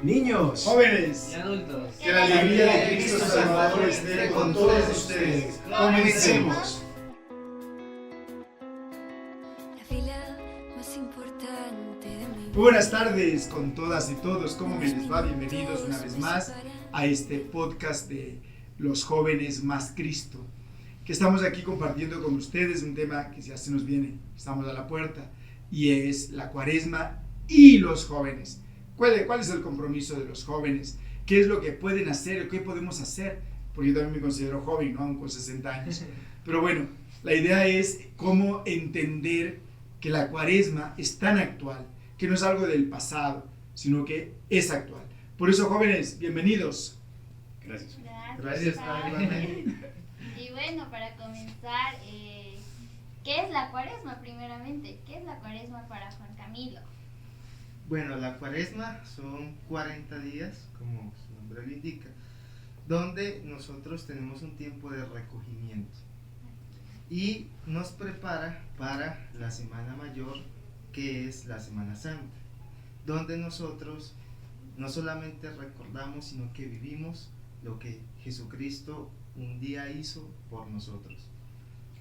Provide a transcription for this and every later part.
Niños, jóvenes y adultos. que la alegría de Cristo Salvador esté con todos ustedes. Comencemos. La fila más importante de mi vida. Buenas tardes con todas y todos, ¿cómo me les va? Bienvenidos una vez más a este podcast de los jóvenes más Cristo, que estamos aquí compartiendo con ustedes un tema que ya se nos viene, estamos a la puerta, y es la Cuaresma y los jóvenes. ¿Cuál es el compromiso de los jóvenes? ¿Qué es lo que pueden hacer? ¿Qué podemos hacer? Porque yo también me considero joven, ¿no? Aún con 60 años. Pero bueno, la idea es cómo entender que la Cuaresma es tan actual, que no es algo del pasado, sino que es actual. Por eso, jóvenes, bienvenidos. gracias. Gracias, padre. Y bueno, para comenzar, ¿qué es la Cuaresma primeramente? ¿Qué es la Cuaresma para Juan Camilo? Bueno, la Cuaresma son 40 días, como su nombre lo indica, donde nosotros tenemos un tiempo de recogimiento y nos prepara para la Semana Mayor, que es la Semana Santa, donde nosotros no solamente recordamos, sino que vivimos lo que Jesucristo un día hizo por nosotros.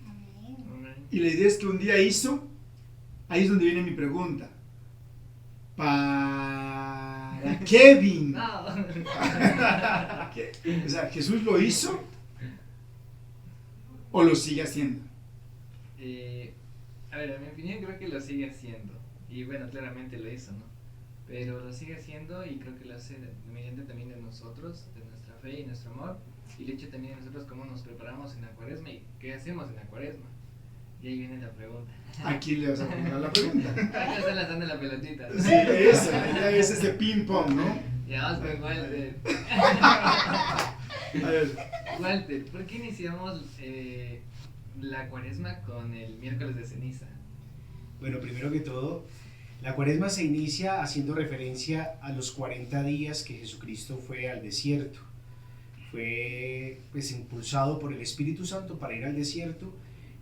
Amén. Y la idea es que un día hizo, ahí es donde viene mi pregunta. Para Kevin. No. O sea, ¿Jesús lo hizo o lo sigue haciendo? A ver, en mi opinión creo que lo sigue haciendo. Y bueno, claramente lo hizo, ¿no? Pero lo sigue haciendo y creo que lo hace mediante también de nosotros, de nuestra fe y nuestro amor. Y el hecho también de nosotros cómo nos preparamos en la Cuaresma y qué hacemos en la Cuaresma. Y ahí viene la pregunta. ¿A quién le vas a poner la pregunta? Ahora están lanzando la pelotita. Sí, eso, la idea es ese ping pong, ¿no? Ya vamos con Walter. A ver, Walter, ¿por qué iniciamos la Cuaresma con el miércoles de ceniza? Bueno, primero que todo, la Cuaresma se inicia haciendo referencia a los 40 días que Jesucristo fue al desierto. Fue pues impulsado por el Espíritu Santo para ir al desierto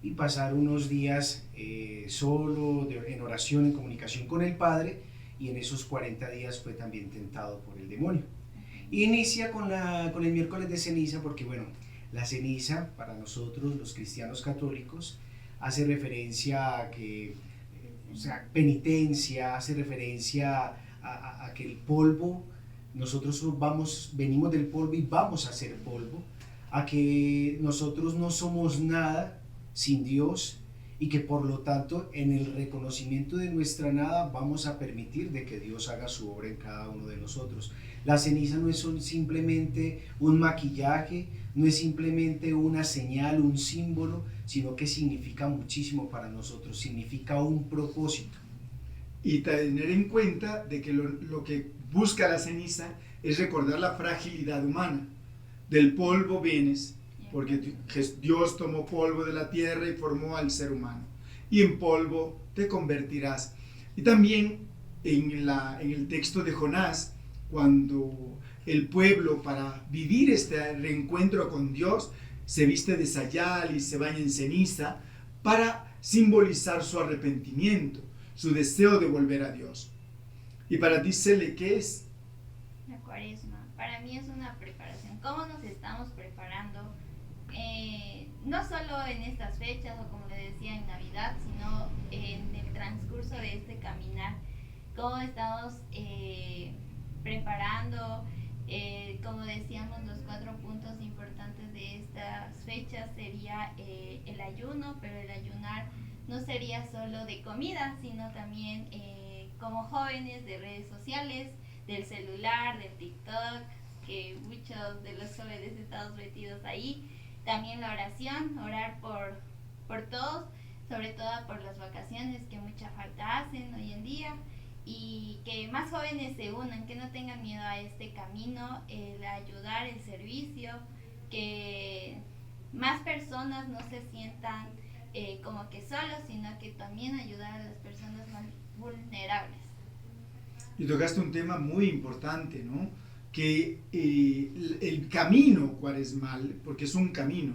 y pasar unos días solo, en oración, en comunicación con el Padre, y en esos 40 días fue también tentado por el demonio. Inicia con el miércoles de ceniza porque, bueno, la ceniza para nosotros los cristianos católicos hace referencia a que, o sea, penitencia, hace referencia a que el polvo, nosotros venimos del polvo y vamos a ser polvo, a que nosotros no somos nada sin Dios y que por lo tanto en el reconocimiento de nuestra nada vamos a permitir de que Dios haga su obra en cada uno de nosotros. La ceniza no es simplemente un maquillaje, no es simplemente una señal, un símbolo, sino que significa muchísimo para nosotros, significa un propósito. y tener en cuenta de que lo que busca la ceniza es recordar la fragilidad humana. Del polvo vienes, porque Dios tomó polvo de la tierra y formó al ser humano, y en polvo te convertirás. Y también en el texto de Jonás, cuando el pueblo, para vivir este reencuentro con Dios, se viste de sayal y se baña en ceniza para simbolizar su arrepentimiento, su deseo de volver a Dios. Y para ti, Cele, ¿qué es? La Cuaresma, para mí es una preparación. ¿Cómo nos estamos preparando? No solo en estas fechas o como le decía en Navidad, sino en el transcurso de este caminar. ¿Cómo estamos preparando? Como decíamos, los 4 puntos importantes de estas fechas sería el ayuno, pero el ayunar no sería solo de comida, sino también como jóvenes de redes sociales, del celular, del TikTok, que muchos de los jóvenes estamos metidos ahí. También la oración, orar por todos, sobre todo por las vacaciones que mucha falta hacen hoy en día, y que más jóvenes se unan, que no tengan miedo a este camino, el ayudar, el servicio, que más personas no se sientan como que solos, sino que también ayudar a las personas más vulnerables. Y tocaste un tema muy importante, ¿no? Que el camino cuaresmal, porque es un camino,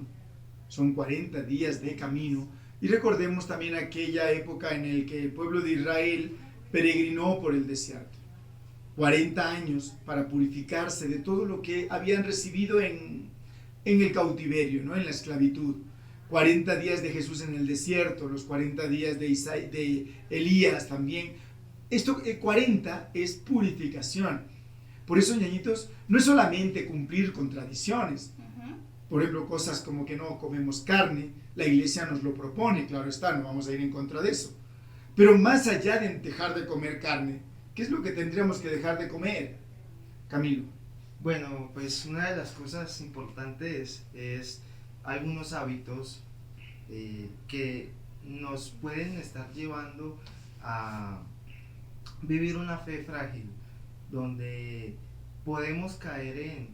son 40 días de camino, y recordemos también aquella época en la que el pueblo de Israel peregrinó por el desierto. 40 años para purificarse de todo lo que habían recibido en el cautiverio, ¿no? En la esclavitud. 40 días de Jesús en el desierto, los 40 días de Elías también. Esto 40 es purificación. Por eso, ñañitos, no es solamente cumplir con tradiciones. Por ejemplo, cosas como que no comemos carne, la iglesia nos lo propone, claro está, no vamos a ir en contra de eso. Pero más allá de dejar de comer carne, ¿qué es lo que tendríamos que dejar de comer, Camilo? Bueno, pues una de las cosas importantes es algunos hábitos que nos pueden estar llevando a vivir una fe frágil, donde podemos caer en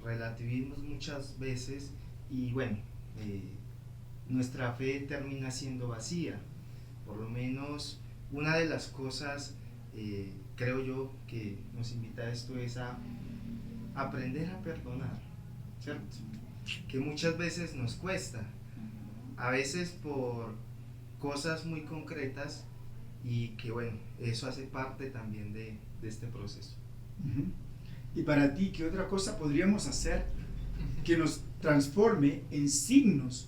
relativismos muchas veces y bueno, nuestra fe termina siendo vacía. Por lo menos una de las cosas, creo yo, que nos invita a esto es a aprender a perdonar, ¿cierto? Que muchas veces nos cuesta, a veces por cosas muy concretas y que bueno, eso hace parte también de este proceso. Y para ti, ¿qué otra cosa podríamos hacer que nos transforme en signos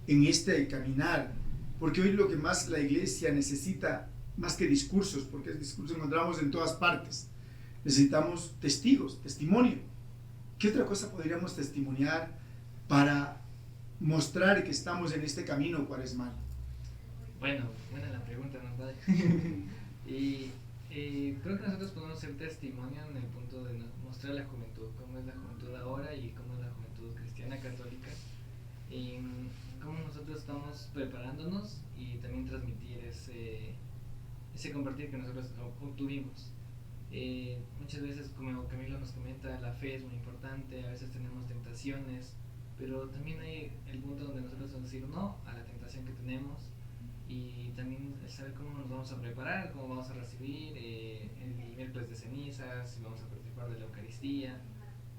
en este caminar? Porque hoy lo que más la iglesia necesita, más que discursos, porque el discurso encontramos en todas partes, necesitamos testigos, testimonio. ¿Qué otra cosa podríamos testimoniar para mostrar que estamos en este camino cuaresmal? Bueno, buena la pregunta, ¿no, padre? Y creo que nosotros podemos ser testimonio en el punto de mostrar la juventud, cómo es la juventud ahora y cómo es la juventud cristiana católica, y cómo nosotros estamos preparándonos y también transmitir ese compartir que nosotros obtuvimos. Muchas veces, como Camilo nos comenta, la fe es muy importante, a veces tenemos tentaciones, pero también hay el punto donde nosotros vamos a decir no a la tentación que tenemos, y también saber cómo nos vamos a preparar, cómo vamos a recibir el miércoles de cenizas, si vamos a participar de la Eucaristía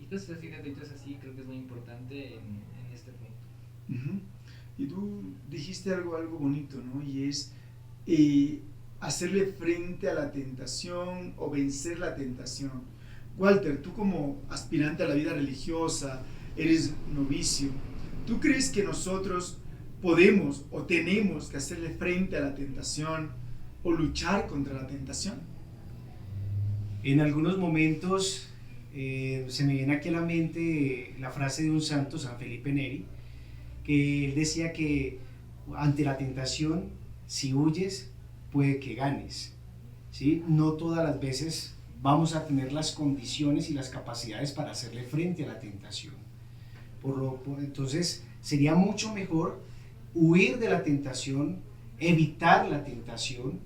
y cosas así, detallitos así. Creo que es muy importante en este punto. Y tú dijiste algo bonito, ¿no? Y es hacerle frente a la tentación o vencer la tentación. Walter, tú como aspirante a la vida religiosa, eres novicio, ¿tú crees que nosotros podemos o tenemos que hacerle frente a la tentación o luchar contra la tentación? En algunos momentos se me viene aquí a la mente la frase de un santo, San Felipe Neri, que él decía que ante la tentación, si huyes, puede que ganes, ¿sí? No todas las veces vamos a tener las condiciones y las capacidades para hacerle frente a la tentación. Entonces sería mucho mejor huir de la tentación, evitar la tentación,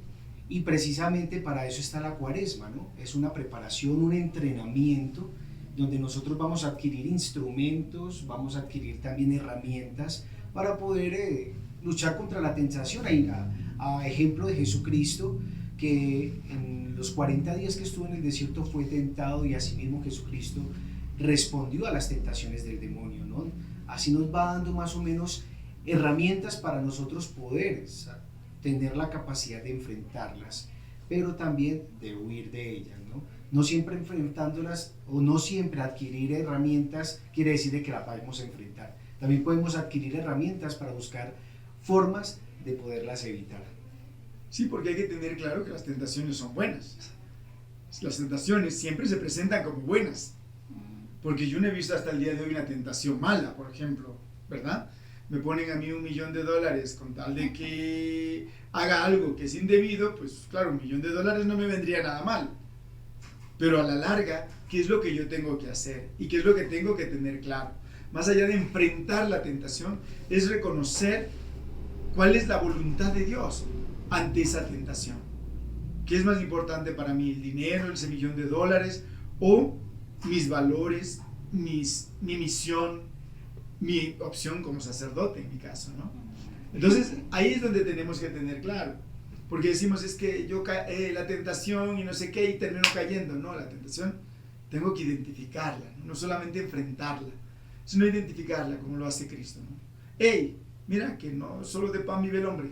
y precisamente para eso está la cuaresma, ¿no? Es una preparación, un entrenamiento donde nosotros vamos a adquirir instrumentos, vamos a adquirir también herramientas para poder luchar contra la tentación. A ejemplo de Jesucristo, que en los 40 días que estuvo en el desierto fue tentado, y asimismo Jesucristo respondió a las tentaciones del demonio, ¿no? Así nos va dando más o menos herramientas para nosotros poder tener la capacidad de enfrentarlas, pero también de huir de ellas, ¿no? No siempre enfrentándolas o no siempre adquirir herramientas quiere decir de que las vamos a enfrentar. También podemos adquirir herramientas para buscar formas de poderlas evitar. Sí, porque hay que tener claro que las tentaciones son buenas. Las tentaciones siempre se presentan como buenas, porque yo no he visto hasta el día de hoy una tentación mala, por ejemplo, ¿verdad? Me ponen a mí $1.000.000 con tal de que haga algo que es indebido, pues claro, $1.000.000 no me vendría nada mal. Pero a la larga, ¿qué es lo que yo tengo que hacer? ¿Y qué es lo que tengo que tener claro? Más allá de enfrentar la tentación, es reconocer cuál es la voluntad de Dios ante esa tentación. ¿Qué es más importante para mí? ¿El dinero, ese $1.000.000 o mis valores, mi misión, mi opción como sacerdote en mi caso, ¿no? Entonces ahí es donde tenemos que tener claro, porque decimos es que yo la tentación y no sé qué y termino cayendo. No, la tentación tengo que identificarla, no solamente enfrentarla, sino identificarla como lo hace Cristo, ¿no? ¡Ey! Mira que no solo de pan vive el hombre,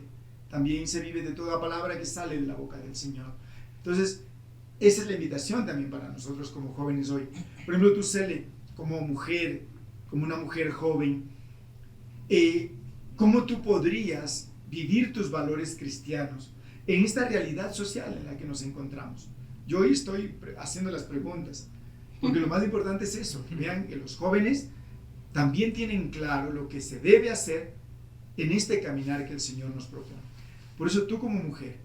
también se vive de toda palabra que sale de la boca del Señor. Entonces esa es la invitación también para nosotros como jóvenes hoy. Por ejemplo, tú, Cele, como mujer, como una mujer joven, ¿cómo tú podrías vivir tus valores cristianos en esta realidad social en la que nos encontramos? Yo hoy estoy haciendo las preguntas, porque lo más importante es eso, que vean que los jóvenes también tienen claro lo que se debe hacer en este caminar que el Señor nos propone. Por eso tú como mujer,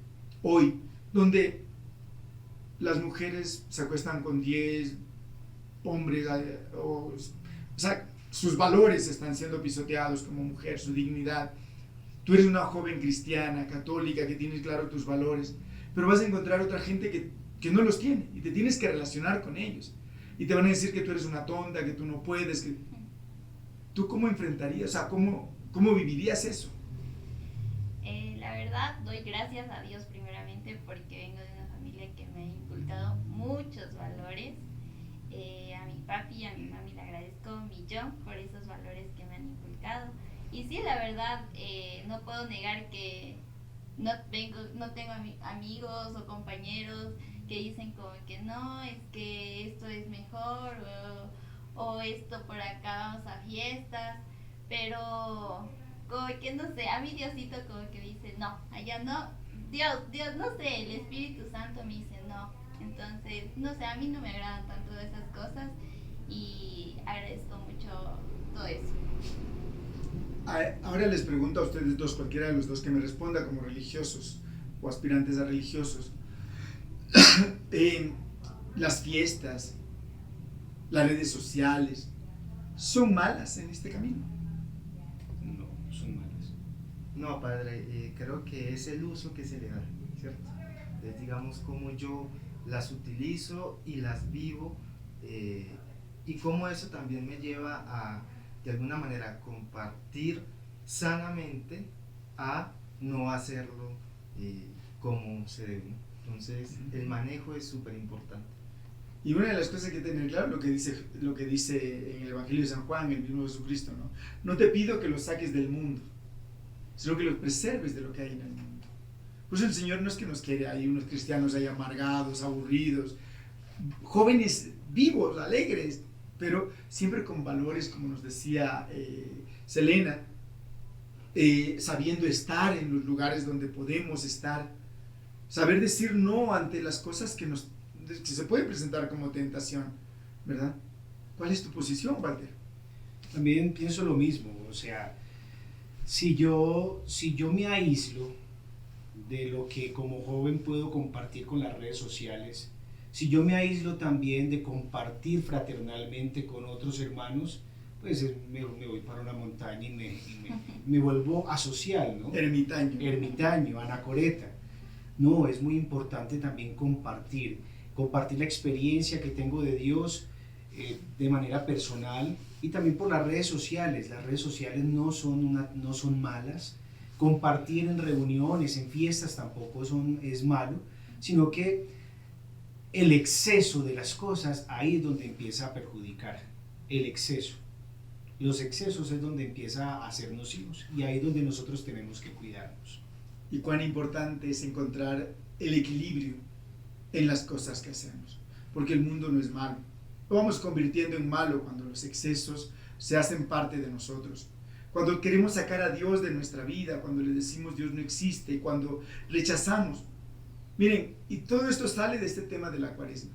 hoy, donde las mujeres se acuestan con 10 hombres, o sea, sus valores están siendo pisoteados como mujer, su dignidad. Tú eres una joven cristiana, católica, que tienes claro tus valores, pero vas a encontrar otra gente que no los tiene y te tienes que relacionar con ellos. Y te van a decir que tú eres una tonta, que tú no puedes. Que... ¿Tú cómo enfrentarías, o sea, cómo vivirías eso? La verdad, doy gracias a Dios primeramente porque vengo de una familia que me ha inculcado muchos valores. A mi papi y a mi mami le agradezco un millón por esos valores que me han inculcado. Y sí, la verdad, no puedo negar que no tengo amigos o compañeros que dicen como que no, es que esto es mejor o esto por acá vamos a fiestas, pero como que no sé, a mí Diosito como que dice no, allá no, Dios, no sé, el Espíritu Santo me dice no, entonces no sé, a mí no me agradan tanto esas cosas y agradezco mucho todo eso. Ahora les pregunto a ustedes dos, cualquiera de los dos que me responda como religiosos o aspirantes a religiosos. Las fiestas, las redes sociales, ¿son malas en este camino? No, son malas. No, padre, creo que es el uso que se le da, ¿cierto? Es, digamos, cómo yo las utilizo y las vivo, y cómo eso también me lleva a, de alguna manera, compartir sanamente a no hacerlo como se debe. Entonces, el manejo es súper importante. Y una de las cosas que hay que tener claro, lo que dice en el Evangelio de San Juan, el mismo Jesucristo, ¿no? No te pido que los saques del mundo, sino que los preserves de lo que hay en el mundo. Por eso el Señor no es que nos quiere ahí unos cristianos ahí amargados, aburridos, jóvenes vivos, alegres, pero siempre con valores, como nos decía Selena, sabiendo estar en los lugares donde podemos estar, saber decir no ante las cosas que se pueden presentar como tentación, ¿verdad? ¿Cuál es tu posición, Walter? También pienso lo mismo, o sea, si yo me aíslo de lo que como joven puedo compartir con las redes sociales, si yo me aíslo también de compartir fraternalmente con otros hermanos, pues me voy para una montaña y me vuelvo asocial, ¿no? Ermitaño, anacoreta. No, es muy importante también compartir la experiencia que tengo de Dios de manera personal y también por las redes sociales. Las redes sociales no son malas. Compartir en reuniones, en fiestas tampoco es malo, sino que el exceso de las cosas, ahí es donde empieza a perjudicar. El exceso. Los excesos es donde empieza a ser nocivos y ahí es donde nosotros tenemos que cuidarnos. Y cuán importante es encontrar el equilibrio en las cosas que hacemos, porque el mundo no es malo. Lo vamos convirtiendo en malo cuando los excesos se hacen parte de nosotros. Cuando queremos sacar a Dios de nuestra vida, cuando le decimos Dios no existe, cuando rechazamos. Miren, y todo esto sale de este tema de la Cuaresma,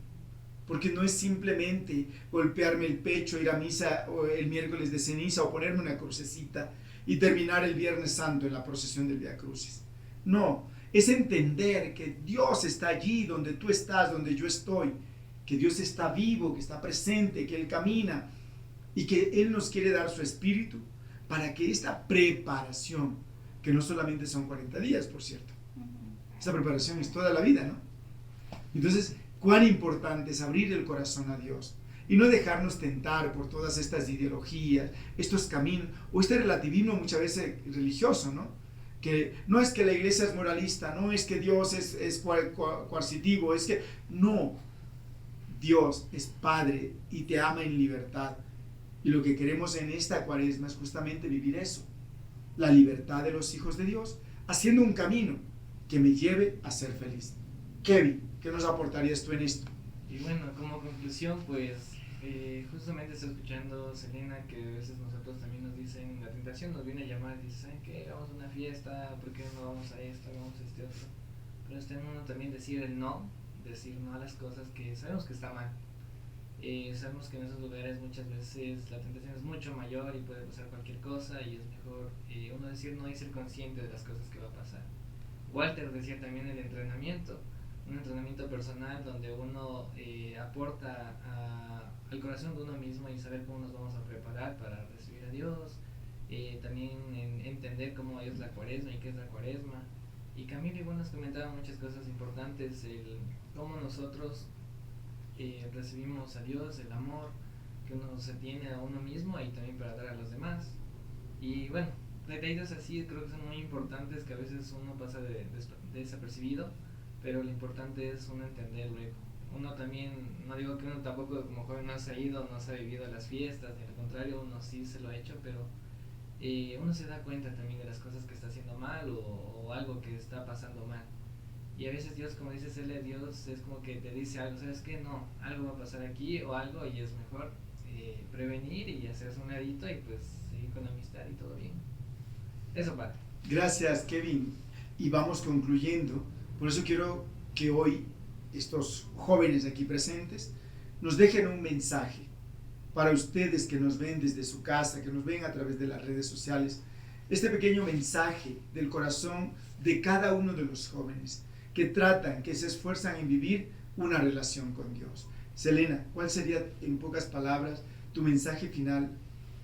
porque no es simplemente golpearme el pecho, ir a misa el miércoles de ceniza o ponerme una crucecita y terminar el Viernes Santo en la procesión del Vía Crucis. No, es entender que Dios está allí donde tú estás, donde yo estoy, que Dios está vivo, que está presente, que Él camina y que Él nos quiere dar su espíritu para que esta preparación, que no solamente son 40 días, por cierto, esta preparación es toda la vida, ¿no? Entonces, cuán importante es abrir el corazón a Dios y no dejarnos tentar por todas estas ideologías, estos caminos, o este relativismo muchas veces religioso, ¿no? Que no es que la iglesia es moralista, no es que Dios es coercitivo, es que no, Dios es Padre y te ama en libertad, y lo que queremos en esta Cuaresma es justamente vivir eso, la libertad de los hijos de Dios, haciendo un camino que me lleve a ser feliz. Kevin. ¿qué nos aportarías tú en esto? Y bueno, como conclusión, pues justamente estoy escuchando Selena, que a veces nosotros también nos dicen, la tentación nos viene a llamar y dice, ¿saben qué? Vamos a una fiesta, ¿por qué no vamos a esto, vamos a este otro? Pero está en uno también decir el no, decir no a las cosas que sabemos que está mal. Sabemos que en esos lugares muchas veces la tentación es mucho mayor y puede pasar cualquier cosa, y es mejor uno decir no y ser consciente de las cosas que va a pasar. Walter decía también el entrenamiento, un entrenamiento personal donde uno aporta al corazón de uno mismo y saber cómo nos vamos a preparar para recibir a Dios, también entender cómo es la cuaresma y qué es la cuaresma. Y Camila igual nos comentaba muchas cosas importantes, cómo nosotros recibimos a Dios, el amor que uno se tiene a uno mismo y también para dar a los demás. Y bueno, detalles así creo que son muy importantes, que a veces uno pasa desapercibido, pero lo importante es uno entender luego. Uno también, no digo que uno tampoco como joven no se ha ido, no se ha vivido las fiestas, al contrario, uno sí se lo ha hecho, pero uno se da cuenta también de las cosas que está haciendo mal o algo que está pasando mal. Y a veces Dios, como dice Cele, Dios es como que te dice algo, ¿sabes qué? No, algo va a pasar aquí o algo, y es mejor prevenir y hacerse un ladito y pues seguir con la amistad y todo bien. Eso, padre. Gracias, Kevin. Y vamos concluyendo. Por eso quiero que hoy estos jóvenes aquí presentes nos dejen un mensaje para ustedes que nos ven desde su casa, que nos ven a través de las redes sociales. Este pequeño mensaje del corazón de cada uno de los jóvenes que tratan, que se esfuerzan en vivir una relación con Dios. Selena, ¿cuál sería en pocas palabras tu mensaje final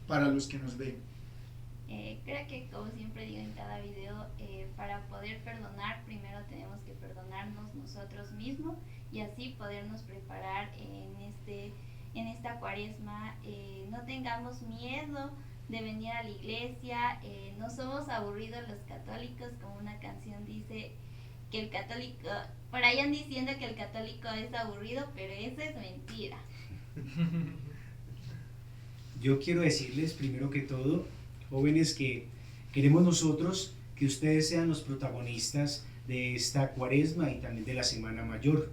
para los que nos ven? Creo que, como siempre digo en cada video, para poder perdonar primero tenemos que perdonarnos nosotros mismos y así podernos preparar en esta cuaresma. No tengamos miedo de venir a la iglesia, no somos aburridos los católicos, como una canción dice que el católico, por ahí andan diciendo que el católico es aburrido, pero eso es mentira. Yo quiero decirles primero que todo, jóvenes, que queremos nosotros que ustedes sean los protagonistas de esta cuaresma y también de la Semana Mayor,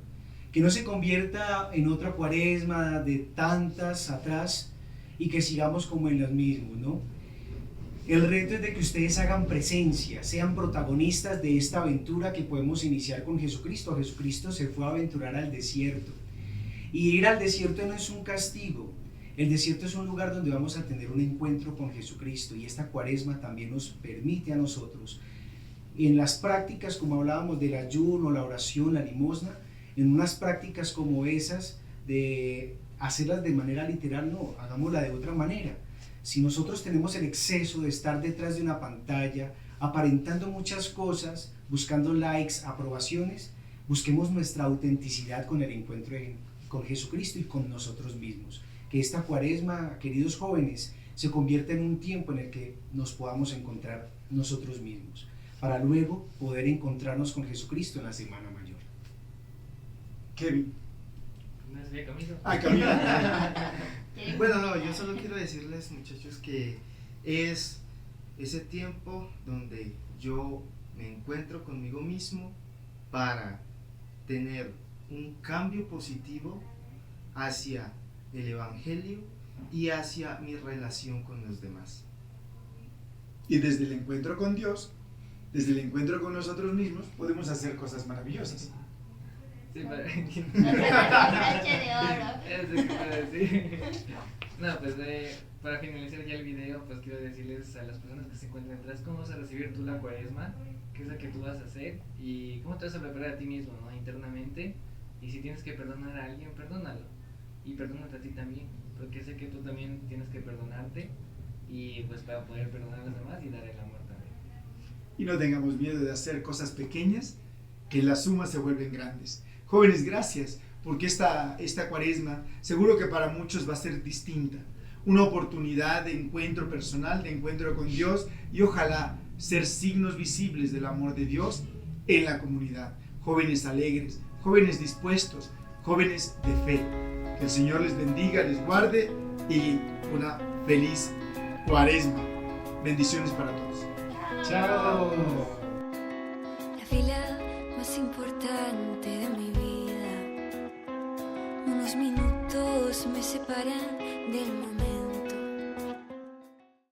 que no se convierta en otra cuaresma de tantas atrás y que sigamos como en los mismos, ¿no? El reto es de que ustedes hagan presencia, sean protagonistas de esta aventura que podemos iniciar con Jesucristo. Jesucristo se fue a aventurar al desierto, y ir al desierto no es un castigo. El desierto es un lugar donde vamos a tener un encuentro con Jesucristo, y esta cuaresma también nos permite a nosotros, en las prácticas como hablábamos del ayuno, la oración, la limosna, en unas prácticas como esas de hacerlas de manera literal, no, hagámosla de otra manera. Si nosotros tenemos el exceso de estar detrás de una pantalla, aparentando muchas cosas, buscando likes, aprobaciones, busquemos nuestra autenticidad con el encuentro con Jesucristo y con nosotros mismos. Que esta cuaresma, queridos jóvenes, se convierta en un tiempo en el que nos podamos encontrar nosotros mismos, para luego poder encontrarnos con Jesucristo en la Semana Mayor. Kevin. ¿No sería Camilo? Camilo. Bueno, no, yo solo quiero decirles, muchachos, que es ese tiempo donde yo me encuentro conmigo mismo para tener un cambio positivo hacia el Evangelio y hacia mi relación con los demás. Y desde el encuentro con Dios, desde el encuentro con nosotros mismos, podemos hacer cosas maravillosas. Sí, para Broche de oro. Eso que puedo decir. No, pues para finalizar ya el video, pues quiero decirles a las personas que se encuentran atrás cómo vas a recibir tú la cuaresma, qué es lo que tú vas a hacer y cómo te vas a preparar a ti mismo, ¿no? Internamente. Y si tienes que perdonar a alguien, perdónalo. Y perdónate a ti también, porque sé que tú también tienes que perdonarte, y pues para poder perdonar a los demás y dar el amor también. Y no tengamos miedo de hacer cosas pequeñas que en la suma se vuelven grandes. Jóvenes, gracias, porque esta cuaresma seguro que para muchos va a ser distinta. Una oportunidad de encuentro personal, de encuentro con Dios, y ojalá ser signos visibles del amor de Dios en la comunidad. Jóvenes alegres, jóvenes dispuestos, jóvenes de fe. Que el Señor les bendiga, les guarde y una feliz cuaresma. Bendiciones para todos. ¡Chao! La fila más importante de mi vida. Los minutos me separan del momento.